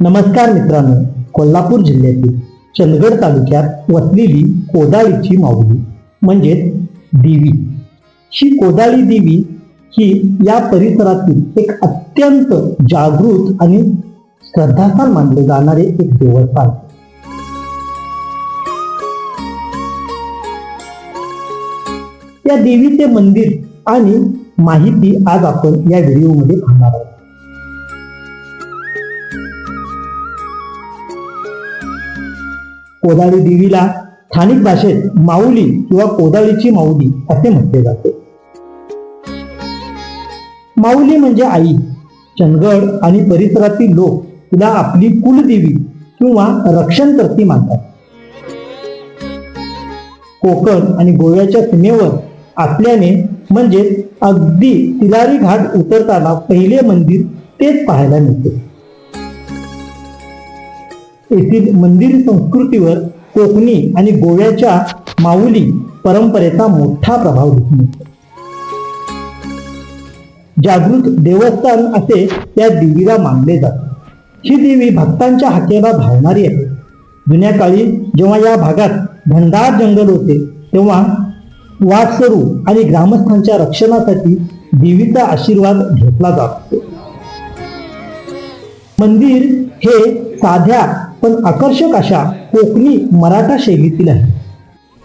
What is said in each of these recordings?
नमस्कार मित्रांनो, कोल्हापूर जिल्ह्यातील चंदगड तालुक्यात वसलेली कोदाळीची माऊली म्हणजेच देवी. ही कोदाळी देवी ही या परिसरातील एक अत्यंत जागृत आणि श्रद्धास्थान मानले जाणारे एक देवस्थान. या देवीचे मंदिर आणि माहिती आज आपण या व्हिडिओमध्ये पाहणार आहोत. कोदाळी देवीला स्थानिक भाषेत माऊली किंवा कोदाळीची माऊली असे म्हटले जाते. माऊली म्हणजे आई. चंदगड आणि परिसरातील लोक तिला आपली कुलदेवी किंवा रक्षणकर्ती मानतात. कोकण आणि गोव्याच्या सीमेवर असल्याने म्हणजे अगदी तिलारी घाट उतरताना पहिले मंदिर तेच पाहायला मिळते. येथील मंदिर संस्कृतीवर कोकणी आणि गोव्याच्या माऊली परंपरेचा मोठा प्रभाव दिसून येतो. जागृत देवस्थान असे या देवीला मानले जाते. ही देवी भक्तांच्या हाकेला धावणारी आहे. जुन्या काळी जेव्हा या भागात घनदाट जंगल होते तेव्हा वाटसरू आणि ग्रामस्थांच्या रक्षणासाठी देवीचा आशीर्वाद घेतला जातो. मंदिर हे साध्या पण आकर्षक अशा कोकणी मराठा शैलीतील आहे.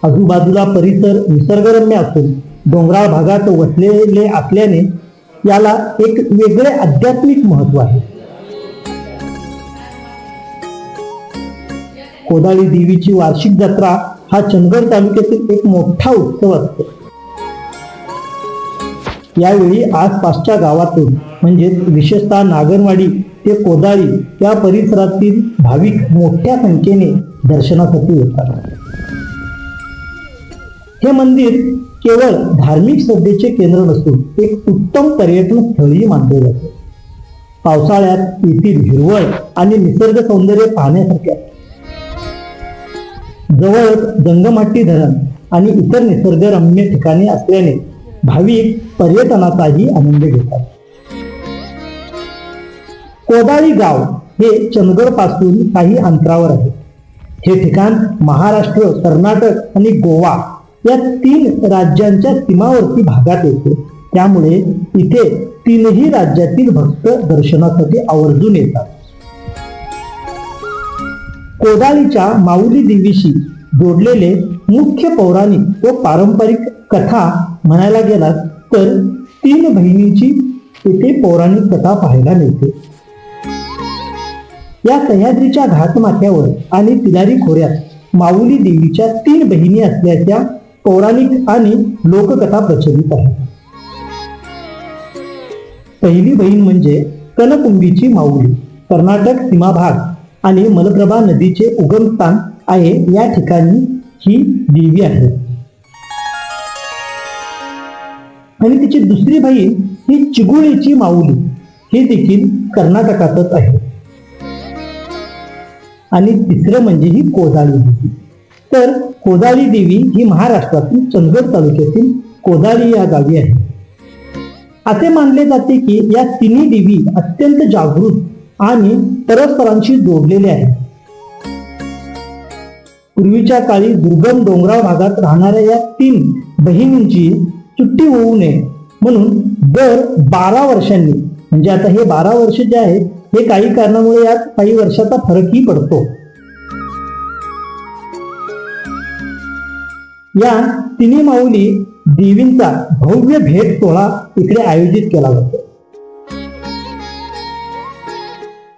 आजूबाजूला परिसर निसर्गरम्य असून डोंगराळ भागात वसलेले असल्याने याला एक वेगळे आध्यात्मिक महत्व आहे. कोदाळी देवीची वार्षिक जत्रा हा चंदगड तालुक्यातील एक मोठा उत्सव असतो. यावेळी आसपासच्या गावातून म्हणजे विशेषतः नागरवाडी ते कोदाळी या परिसरातील भाविक मोठ्या संख्येने दर्शनासाठी येतात. हे मंदिर केवळ धार्मिक श्रद्धेचे केंद्र नसून एक उत्तम पर्यटन स्थळही मानले जाते. पावसाळ्यात येथील हिरवळ आणि निसर्ग सौंदर्य पाहण्यासारखे आहे. जवळच जंगमहट्टी धरण आणि इतर निसर्गरम्य ठिकाणे असल्याने भाविक पर्यटनाचाही आनंद घेतात. कोदाळी गाव हे चंदगड पासून काही अंतरावर आहे. हे ठिकाण महाराष्ट्र, कर्नाटक आणि गोवा या 3 राज्यांच्या सीमावर्ती भागात येते. त्यामुळे इथे 3ही राज्यातील भक्त दर्शनासाठी आवर्जून येतात. कोदाळीच्या माऊली देवीशी जोडलेले मुख्य पौराणिक व पारंपरिक कथा म्हणायला गेलात तर 3 बहिणींची येथे पौराणिक कथा पाहायला मिळते. या सह्याद्रीच्या घाटमाथ्यावर आणि तिलारी खोऱ्यात माऊली देवीच्या 3 बहिणी असल्याच्या पौराणिक आणि लोककथा प्रचलित आहेत. पहिली बहीण म्हणजे कनकुंबीची माऊली. कर्नाटक सीमा भाग आणि मलप्रभा नदीचे उगमस्थान आहे या ठिकाणी ही देवी आहे. आणि तिची दुसरी बहीण ही चिगुळीची माऊली. ही देखील कर्नाटकातच आहे. आणि तिसरं म्हणजे ही कोदाळी देवी. तर कोदाळी देवी ही महाराष्ट्रातील चंदगड तालुक्यातील कोदाळी या गावी आहे. असे मानले जाते की या 3 देवी अत्यंत जागृत आणि परस्परांशी जोडलेल्या आहेत. पूर्वीच्या काळी दुर्गम डोंगराळ भागात राहणाऱ्या या 3 बहिणींची सुट्टी होऊ नये म्हणून दर 12 वर्षांनी म्हणजे आता हे 12 वर्ष जे आहेत हे काही कारणामुळे यात काही वर्षाचा फरकही पडतो. या 3 माऊली देवींचा भव्य भेट सोहळा इकडे आयोजित केला जातो.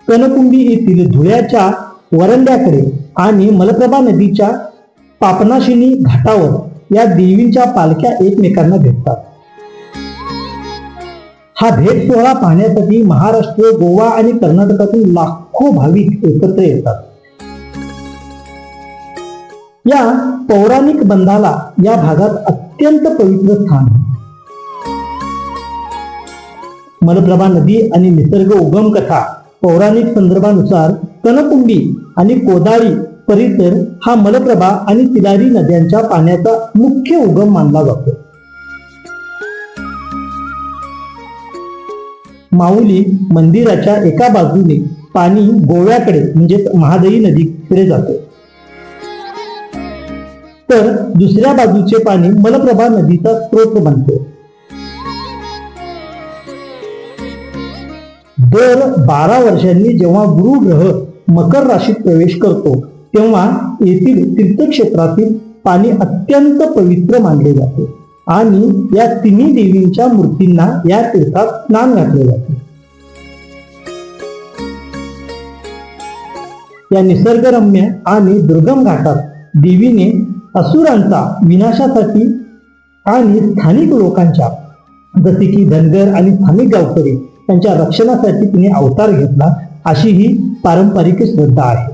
कनकुंबी येथील धुळ्याच्या वरंड्याकडे आणि मलप्रभा नदीच्या पापनाशिनी घाटावर या देवींच्या पालख्या एकमेकांना भेटतात. हा भेट सोहळा पाहण्यासाठी महाराष्ट्र, गोवा आणि कर्नाटकातून लाखो भाविक एकत्र येतात. या पौराणिक बंधाला या भागात अत्यंत पवित्र स्थान आहे. मलप्रभा नदी आणि निसर्ग उगम कथा पौराणिक संदर्भानुसार कनकुंबी आणि कोदाळी परिसर हा मलप्रभा आणि तिलारी नद्यांच्या पाण्याचा मुख्य उगम मानला जातो. माऊली मंदिराच्या एका बाजूने पाणी गोव्याकडे म्हणजेच महादई नदीकडे जाते, तर दुसऱ्या बाजूचे पाणी मलप्रभा नदीचा स्रोत बनते. दर 12 वर्षांनी जेव्हा गुरु ग्रह मकर राशीत प्रवेश करतो तेव्हा येथील तीर्थक्षेत्रातील पाणी अत्यंत पवित्र मानले जाते आणि या तिन्ही देवींच्या मूर्तींना या तीर्थात स्नान घातले जाते. या निसर्गरम्य आणि दुर्गम घाटात देवीने असुरांचा विनाशासाठी आणि स्थानिक लोकांच्या जसे की धनगर आणि स्थानिक गावकरी त्यांच्या रक्षणासाठी तिने अवतार घेतला, अशी ही पारंपरिक श्रद्धा आहे.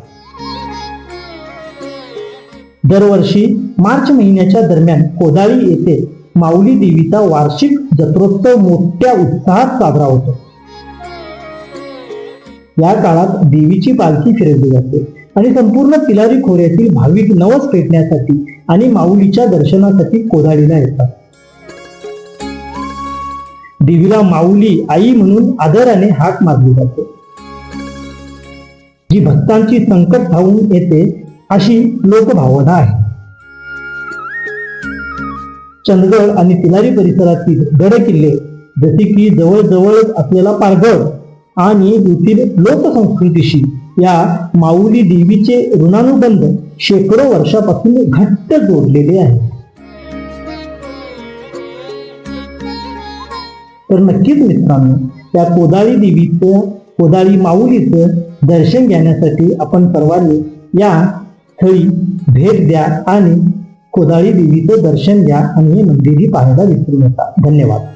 दरवर्षी मार्च महिन्याच्या दरम्यान कोदाळी येथे माऊली देवीचा वार्षिक जत्रोत्सव मोठ्या उत्साहात साजरा होतो. या काळात देवीची पालखी फिरवली जाते आणि संपूर्ण तिलारी खोऱ्यातील भाविक नवस पेटण्यासाठी आणि माऊलीच्या दर्शनासाठी कोदाळीला येतात. देवीला माऊली आई म्हणून आदराने हाक मारली जाते, जी भक्तांची संकट धावून येते अशी लोकभावना आहे. चंदगड आणि तिलारी परिसरातील गड किल्ले जसे की जवळजवळ असलेला पारगड आणि येथील लोकसंस्कृतीशी या माऊली देवीचे ऋणानुबंध शेकडो वर्षापासून घट्ट जोडलेले आहे. तर नक्कीच मित्रांनो, या कोदाळी देवीचं, कोदाळी माऊलीचं दर्शन घेण्यासाठी आपण सर्वांनी या स्थळी भेट द्या आणि कोदाळी देवीचं दर्शन घ्या आणि हे मंदिरही पाहायला विसरू नका. धन्यवाद.